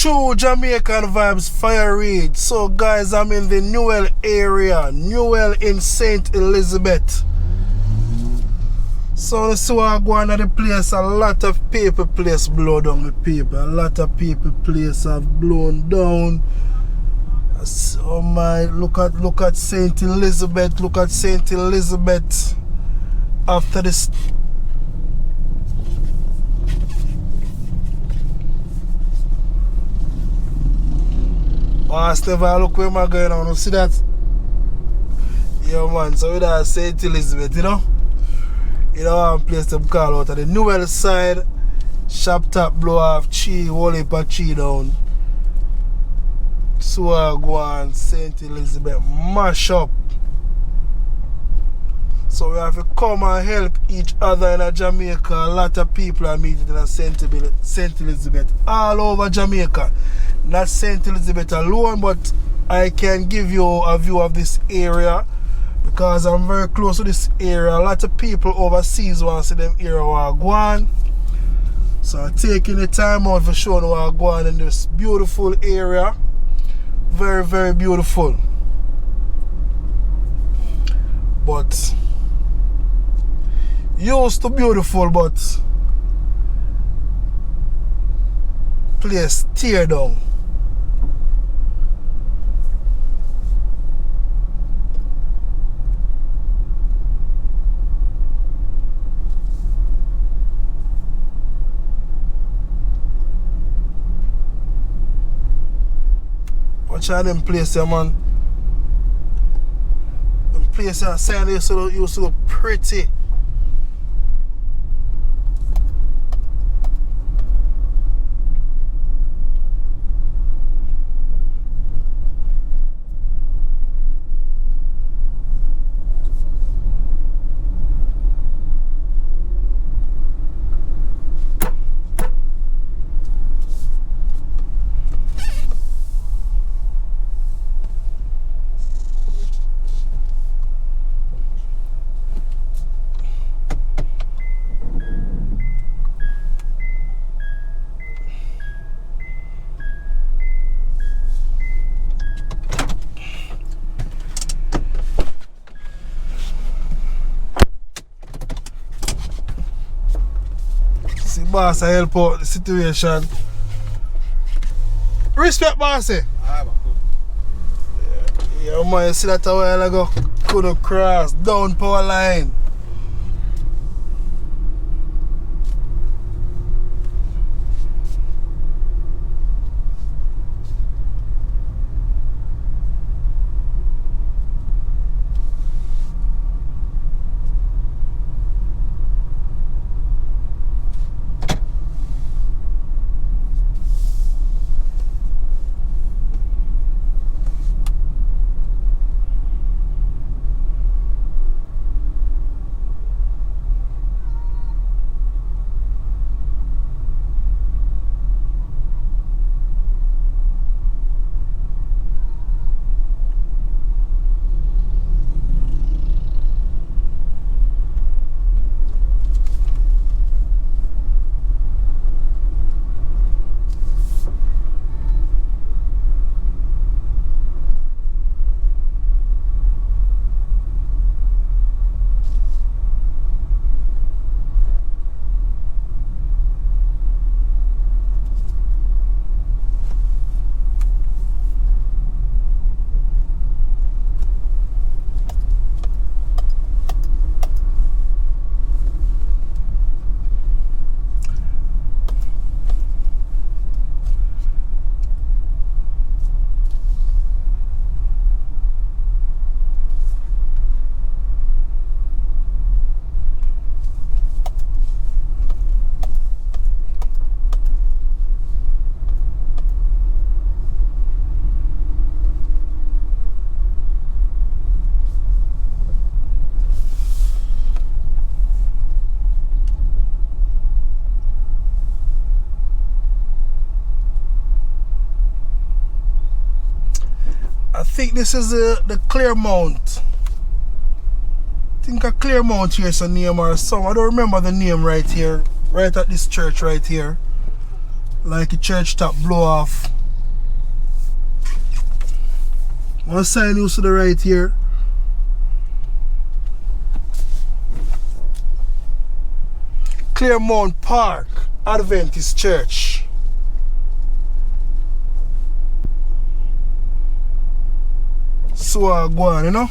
True Jamaican vibes, fire Reid. So guys, I'm in the Newel area, Newel in St. Elizabeth. So let's see what I go on at the place. A lot of people place blow down the people. A lot of people place have blown down. Oh my, look at St. Elizabeth, look at St. Elizabeth after this. Oh, Steve, look where am I going on? You see that? Yeah man, so with that St. Elizabeth, you know one place to call out at the Newel side. Shop top blow off tree, whole heap of tree down. So I go on St. Elizabeth mash up. So we have to come and help each other in Jamaica. A lot of people are meeting in St. Elizabeth all over Jamaica. Not St. Elizabeth alone, but I can give you a view of this area because I'm very close to this area. A lot of people overseas want to see them area where I go on. So I'm taking the time out for showing where I go on in this beautiful area. Very, very beautiful. But used to beautiful, but place tear down. Watch out them place there, man. Them place there, side used to look pretty. Boss, I help out the situation. Respect, bossy. Yeah, man, you see that a while ago? Couldn't cross, down power line. I think this is the Claremont. I think a Claremont here is a name or some. I don't remember the name right here. Right at this church right here. Like a church top blow off. One sign you to the right here. Claremont Park Adventist Church. So I go on, you know.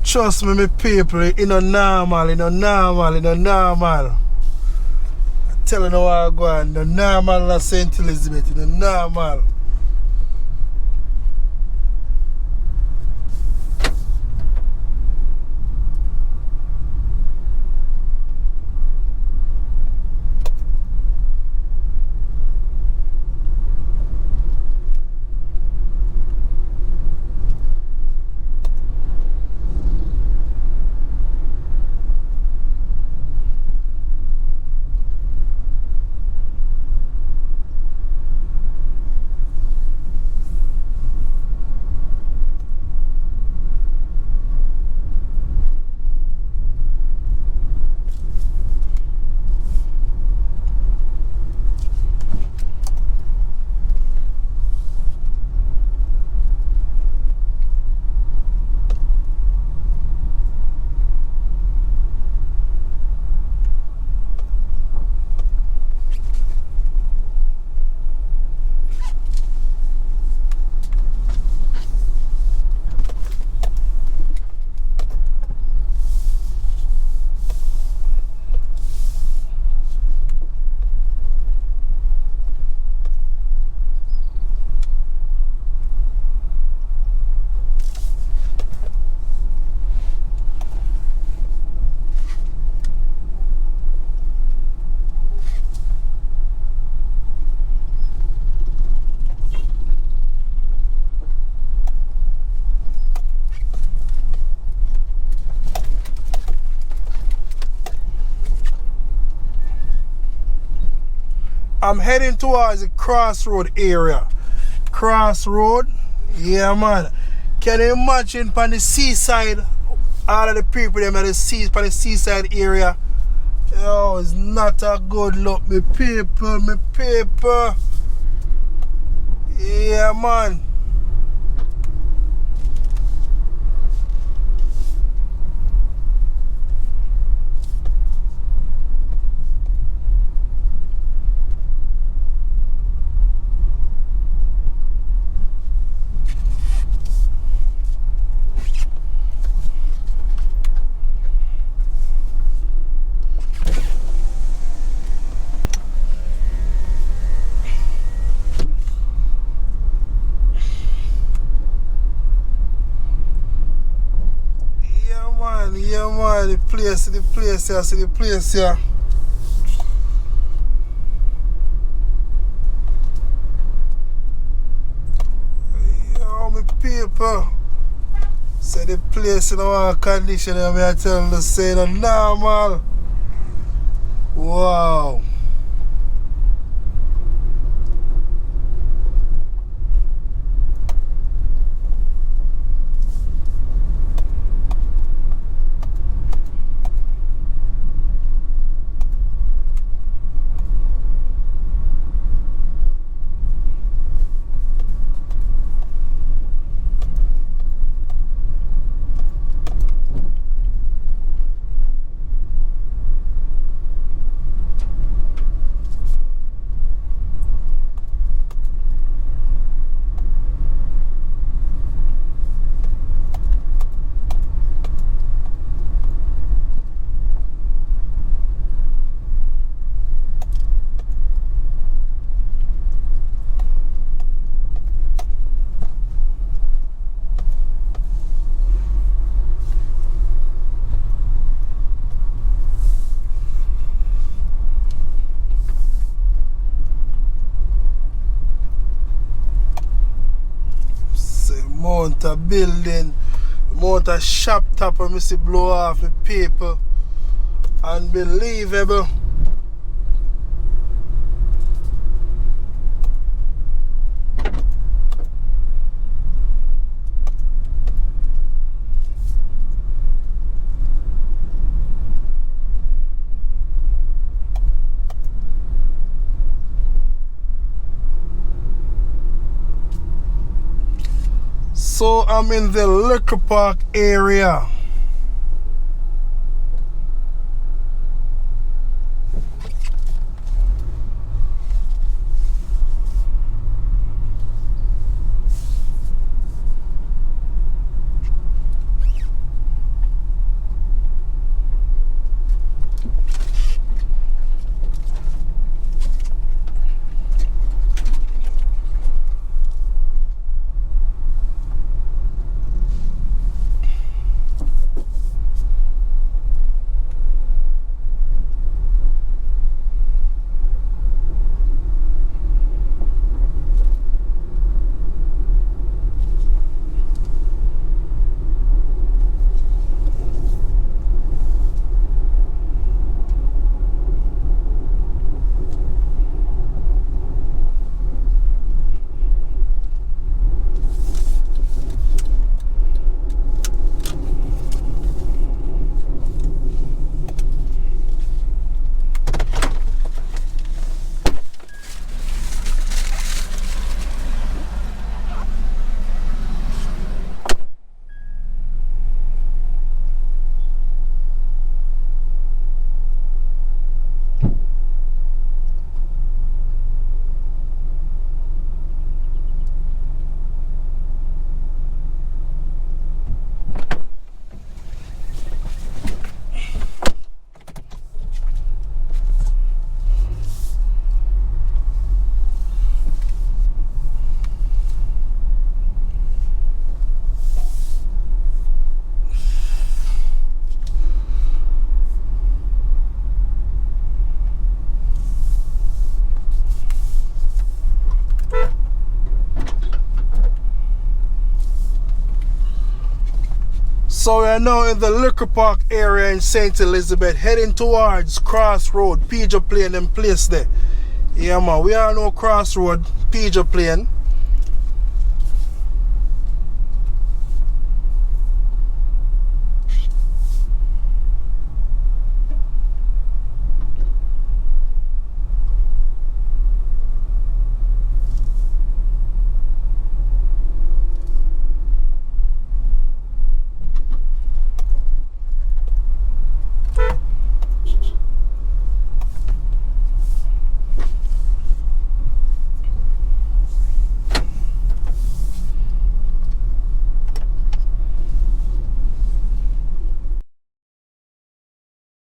Trust me, my people, it no normal, it no normal, it no normal. I'm telling you what I go on, the normal in St. Elizabeth, it no normal. I'm heading towards the Crossroad area. Crossroad, yeah man. Can you imagine on the seaside, all of the people them at the seaside area? Yo, it's not a good look, me people, me people. Yeah man. Yeah man, the place here, see the place here. Yo, my people. Say the place in our condition, I tell them to say the normal. Wow. Amount of building, amount of shop top and I see blow off the people. Unbelievable. So I'm in the liquor park area. So we are now in the liquor park area in St. Elizabeth, heading towards Crossroad, Pigeon Plain and place there. Yeah man, we are now Crossroad, Pigeon Plain.